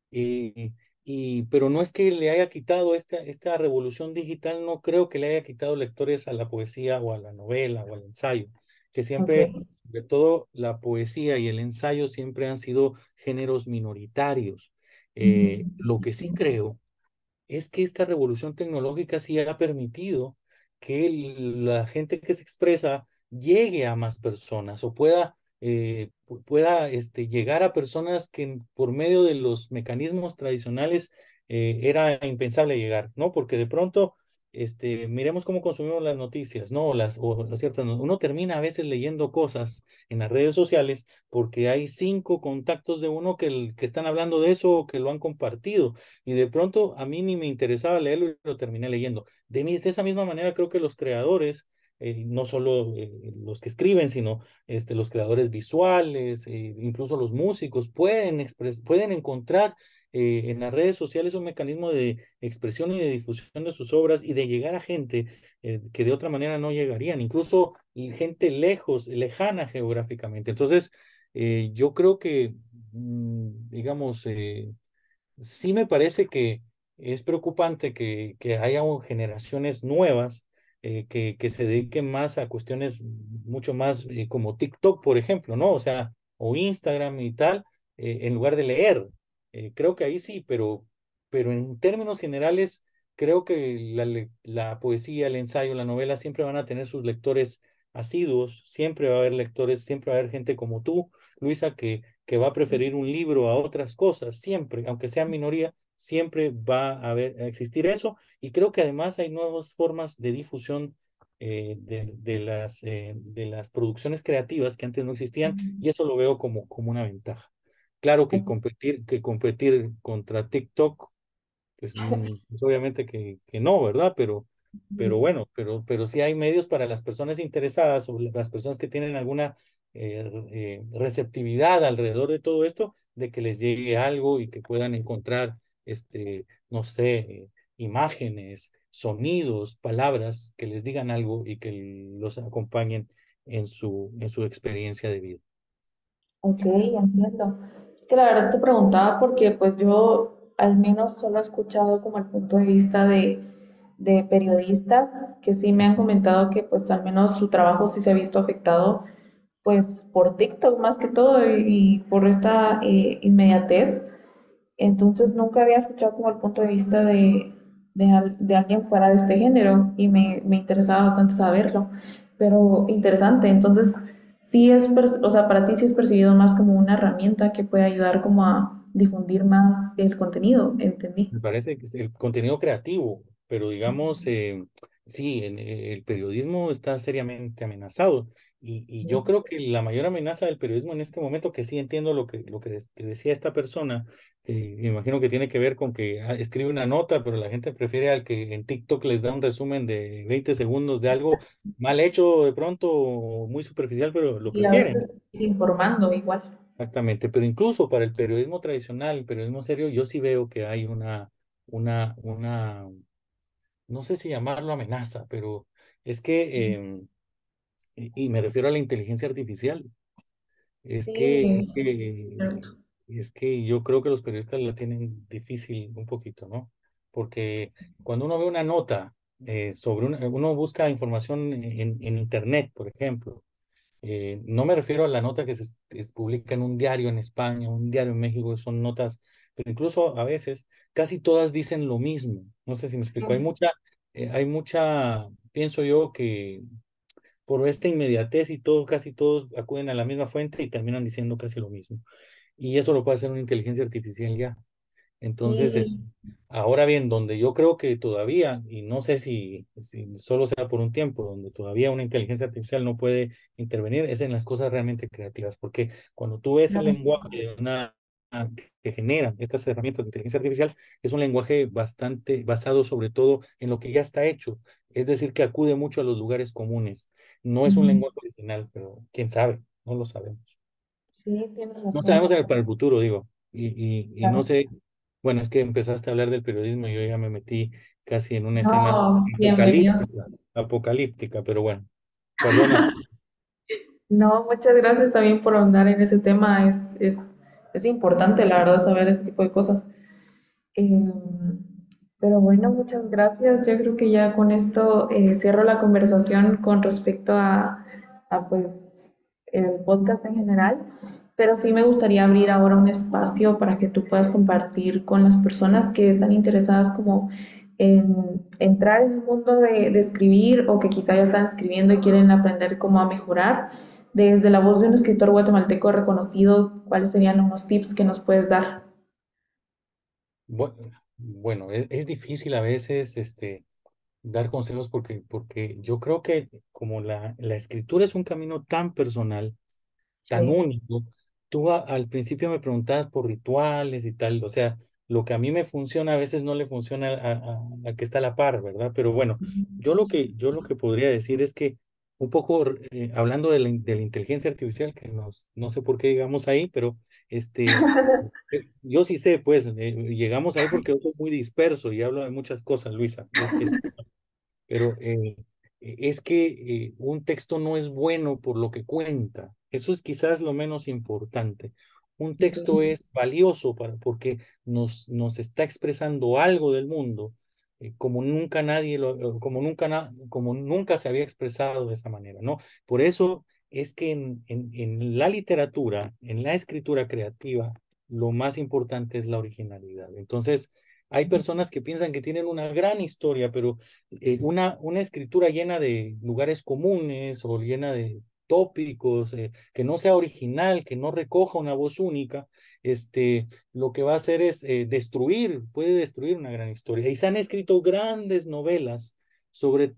Speaker 2: y, pero no es que le haya quitado esta revolución digital, no creo que le haya quitado lectores a la poesía o a la novela o al ensayo, que
Speaker 1: ok.
Speaker 2: siempre, sobre todo la poesía y el ensayo siempre han sido géneros minoritarios. Lo que sí creo es que esta revolución tecnológica sí ha permitido que la gente que se expresa llegue a más personas o pueda llegar a personas que por medio de los mecanismos tradicionales era impensable llegar, ¿no? Porque de pronto, miremos cómo consumimos las noticias, ¿no? O las ciertas, uno termina a veces leyendo cosas en las redes sociales porque hay 5 contactos de uno que están hablando de eso o que lo han compartido y de pronto a mí ni me interesaba leerlo y lo terminé leyendo. De esa misma manera creo que los creadores, no solo los que escriben, sino los creadores visuales, incluso los músicos, pueden encontrar en las redes sociales un mecanismo de expresión y de difusión de sus obras y de llegar a gente que de otra manera no llegarían, incluso gente lejana geográficamente. Entonces, yo creo que, digamos, sí me parece que es preocupante que haya generaciones nuevas que se dediquen más a cuestiones mucho más como TikTok, por ejemplo, ¿no? O sea, o Instagram y tal, en lugar de leer. Creo que ahí sí, pero en términos generales, creo que la poesía, el ensayo, la novela siempre van a tener sus lectores asiduos, siempre va a haber lectores, siempre va a haber gente como tú, Luisa, que va a preferir un libro a otras cosas, siempre, aunque sea minoría, siempre va a existir eso. Y creo que además hay nuevas formas de difusión de las producciones creativas que antes no existían, y eso lo veo como una ventaja. Claro que competir contra TikTok, pues, pues obviamente que no, ¿verdad? pero bueno, pero sí hay medios para las personas interesadas o las personas que tienen alguna receptividad alrededor de todo esto, de que les llegue algo y que puedan encontrar, no sé, imágenes, sonidos, palabras que les digan algo y que los acompañen en su experiencia de vida.
Speaker 1: Ok, entiendo. Es que la verdad te preguntaba porque pues yo al menos solo he escuchado como el punto de vista de periodistas que sí me han comentado que pues al menos su trabajo sí se ha visto afectado pues por TikTok más que todo y por esta inmediatez. Entonces nunca había escuchado como el punto de vista de alguien fuera de este género y me interesaba bastante saberlo, pero interesante. Entonces, sí es, o sea, para ti sí es percibido más como una herramienta que puede ayudar como a difundir más el contenido, entendí.
Speaker 2: Me parece que es el contenido creativo, pero digamos, sí, el periodismo está seriamente amenazado y yo creo que la mayor amenaza del periodismo en este momento, que sí entiendo que decía esta persona, me imagino que tiene que ver con que escribe una nota, pero la gente prefiere al que en TikTok les da un resumen de 20 segundos de algo mal hecho de pronto, o muy superficial, pero lo
Speaker 1: Y a
Speaker 2: prefieren.
Speaker 1: veces informando igual.
Speaker 2: Exactamente, pero incluso para el periodismo tradicional, el periodismo serio, yo sí veo que hay una, no sé si llamarlo amenaza, pero es que, y me refiero a la inteligencia artificial, es que, es
Speaker 1: Sí,
Speaker 2: que,
Speaker 1: cierto.
Speaker 2: es que yo creo que los periodistas la tienen difícil un poquito, ¿no? Porque cuando uno ve una nota uno busca información en Internet, por ejemplo, no me refiero a la nota que se publica en un diario en España, un diario en México, son notas, pero incluso a veces casi todas dicen lo mismo. No sé si me explico. Hay mucha, pienso yo que por esta inmediatez y todo, casi todos acuden a la misma fuente y terminan diciendo casi lo mismo. Y eso lo puede hacer una inteligencia artificial ya. Entonces,
Speaker 1: Sí,
Speaker 2: ahora bien, donde yo creo que todavía, y no sé si solo sea por un tiempo, donde todavía una inteligencia artificial no puede intervenir, es en las cosas realmente creativas, porque cuando tú ves el
Speaker 1: claro.
Speaker 2: lenguaje de que generan estas herramientas de inteligencia artificial, es un lenguaje bastante basado sobre todo en lo que ya está hecho, es decir, que acude mucho a los lugares comunes. No es un
Speaker 1: Ujú.
Speaker 2: lenguaje original, pero quién sabe, no lo sabemos.
Speaker 1: Sí, tienes
Speaker 2: No
Speaker 1: razón.
Speaker 2: sabemos para el futuro, digo. Y no
Speaker 1: Claro.
Speaker 2: sé, bueno, es que empezaste a hablar del periodismo y yo ya me metí casi en una escena
Speaker 1: No, bienvenidos.
Speaker 2: apocalíptica, pero bueno, perdona.
Speaker 1: No, muchas gracias también por ahondar en ese tema. Es importante, la verdad, saber ese tipo de cosas. Em, pero bueno, muchas gracias. Yo creo que ya con esto cierro la conversación con respecto pues el podcast en general. Pero sí me gustaría abrir ahora un espacio para que tú puedas compartir con las personas que están interesadas como en entrar en el mundo de escribir o que quizá ya están escribiendo y quieren aprender cómo a mejorar. Desde la voz de un escritor guatemalteco reconocido, ¿cuáles serían unos tips que nos puedes dar?
Speaker 2: Bueno, es difícil a veces dar consejos porque yo creo que como la escritura es un camino tan personal, tan
Speaker 1: Sí.
Speaker 2: único. Tú al principio me preguntabas por rituales y tal, o sea, lo que a mí me funciona a veces no le funciona al que está a la par, ¿verdad? Pero bueno, yo lo que podría decir es que un poco hablando de la inteligencia artificial, que no sé por qué llegamos ahí, pero yo sí sé, pues, llegamos ahí porque yo soy muy disperso y hablo de muchas cosas, Luisa. Pero es que un texto no es bueno por lo que cuenta. Eso es quizás lo menos importante. Un
Speaker 1: Ok.
Speaker 2: texto es valioso porque nos está expresando algo del mundo como nunca como nunca se había expresado de esa manera, ¿no? Por eso es que en la literatura, en la escritura creativa, lo más importante es la originalidad. Entonces, hay personas que piensan que tienen una gran historia, pero una escritura llena de lugares comunes o llena de tópicos, que no sea original, que no recoja una voz única, lo que va a hacer es puede destruir una gran historia. Y se han escrito grandes novelas sobre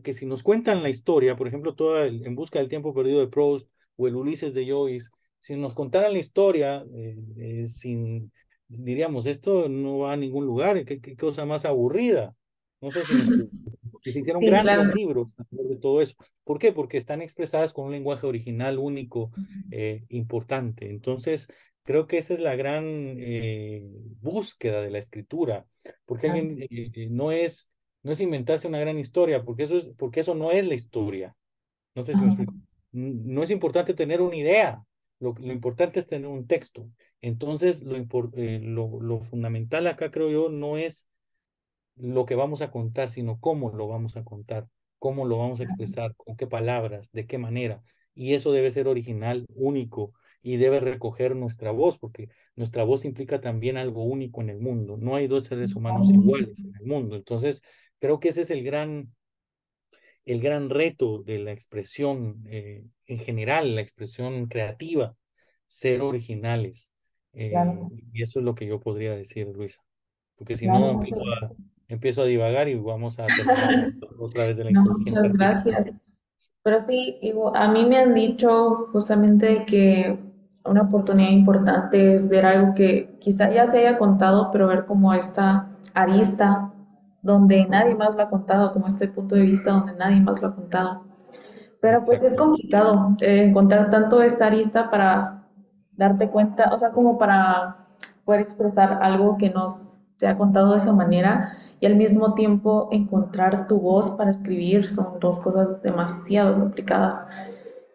Speaker 2: que si nos cuentan la historia, por ejemplo, En busca del tiempo perdido de Proust o el Ulises de Joyce, si nos contaran la historia diríamos, esto no va a ningún lugar, qué cosa más aburrida. No sé si me explico. Y se hicieron
Speaker 1: Sí,
Speaker 2: grandes
Speaker 1: claro.
Speaker 2: libros alrededor de todo eso. ¿Por qué? Porque están expresadas con un lenguaje original, único, importante. Entonces, creo que esa es la gran búsqueda de la escritura. Porque alguien no es inventarse una gran historia, porque eso no es la historia. No sé si me
Speaker 1: Ajá,
Speaker 2: explico. No es importante tener una idea, lo importante es tener un texto. Entonces, lo fundamental acá, creo yo, no es lo que vamos a contar, sino cómo lo vamos a contar, cómo lo vamos a expresar, con qué palabras, de qué manera. Y eso debe ser original, único, y debe recoger nuestra voz, porque nuestra voz implica también algo único en el mundo. No hay dos seres humanos iguales en el mundo. Entonces, creo que ese es el gran reto de la expresión en general, la expresión creativa, ser originales.
Speaker 1: claro,
Speaker 2: Y eso es lo que yo podría decir, Luisa, porque si
Speaker 1: claro,
Speaker 2: no empiezo a divagar y vamos a terminar hablando otra vez de la
Speaker 1: no,
Speaker 2: inteligencia
Speaker 1: muchas
Speaker 2: artificial.
Speaker 1: gracias. Pero sí, a mí me han dicho justamente que una oportunidad importante es ver algo que quizá ya se haya contado, pero ver como esta arista donde nadie más lo ha contado, como este punto de vista donde nadie más lo ha contado. Pero pues es
Speaker 2: Exacto.
Speaker 1: complicado encontrar tanto esta arista para darte cuenta, o sea, como para poder expresar algo que nos se ha contado de esa manera y al mismo tiempo encontrar tu voz para escribir son dos cosas demasiado complicadas,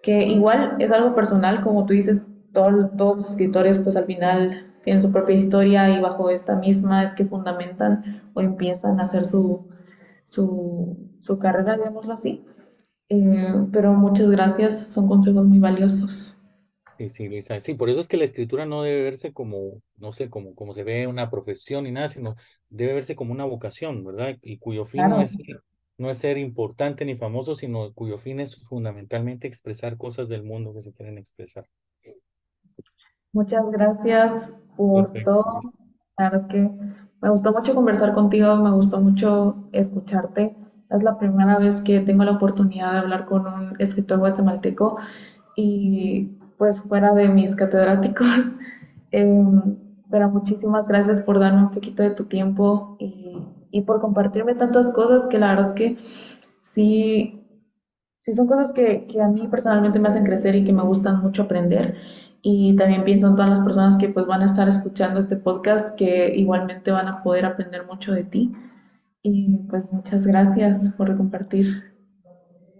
Speaker 1: que igual es algo personal, como tú dices, todos los escritores pues al final tienen su propia historia y bajo esta misma es que fundamentan o empiezan a hacer su carrera, digámoslo así. Pero muchas gracias, son consejos muy valiosos.
Speaker 2: Sí, sí, Luisa. Sí, por eso es que la escritura no debe verse como, no sé, como se ve una profesión ni nada, sino debe verse como una vocación, ¿verdad? Y cuyo fin
Speaker 1: Claro,
Speaker 2: no es ser importante ni famoso, sino cuyo fin es fundamentalmente expresar cosas del mundo que se quieren expresar.
Speaker 1: muchas gracias por
Speaker 2: Perfecto,
Speaker 1: todo.
Speaker 2: Luisa.
Speaker 1: La verdad es que me gustó mucho conversar contigo, me gustó mucho escucharte. Es la primera vez que tengo la oportunidad de hablar con un escritor guatemalteco y pues fuera de mis catedráticos. Pero muchísimas gracias por darme un poquito de tu tiempo y por compartirme tantas cosas que la verdad es que sí, sí, son cosas que a mí personalmente me hacen crecer y que me gustan mucho aprender. Y también pienso en todas las personas que pues van a estar escuchando este podcast que igualmente van a poder aprender mucho de ti. Y pues muchas gracias por compartir.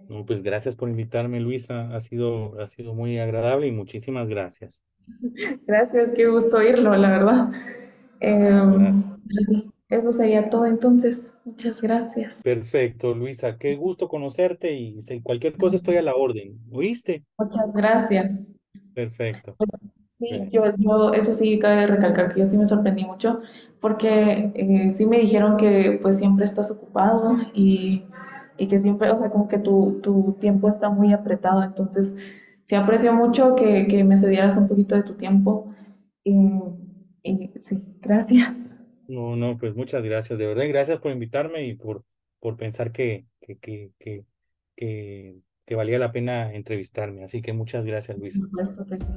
Speaker 2: No, pues gracias por invitarme, Luisa. Ha sido muy agradable y muchísimas gracias.
Speaker 1: Gracias, qué gusto oírlo, la verdad.
Speaker 2: Gracias.
Speaker 1: Pero sí, eso sería todo entonces. Muchas gracias.
Speaker 2: Perfecto, Luisa. Qué gusto conocerte y si cualquier cosa estoy a la orden. ¿Oíste?
Speaker 1: Muchas gracias.
Speaker 2: Perfecto.
Speaker 1: Pues, sí,
Speaker 2: Bueno,
Speaker 1: eso sí cabe recalcar que yo sí me sorprendí mucho porque sí me dijeron que pues siempre estás ocupado y que siempre, o sea, como que tu tiempo está muy apretado, entonces sí aprecio mucho que me cedieras un poquito de tu tiempo y, y sí, gracias.
Speaker 2: no, no, pues muchas gracias, de verdad, y gracias por invitarme y por pensar que valía la pena entrevistarme. Así que muchas gracias,
Speaker 1: Por
Speaker 2: Luisa.
Speaker 1: supuesto que sí.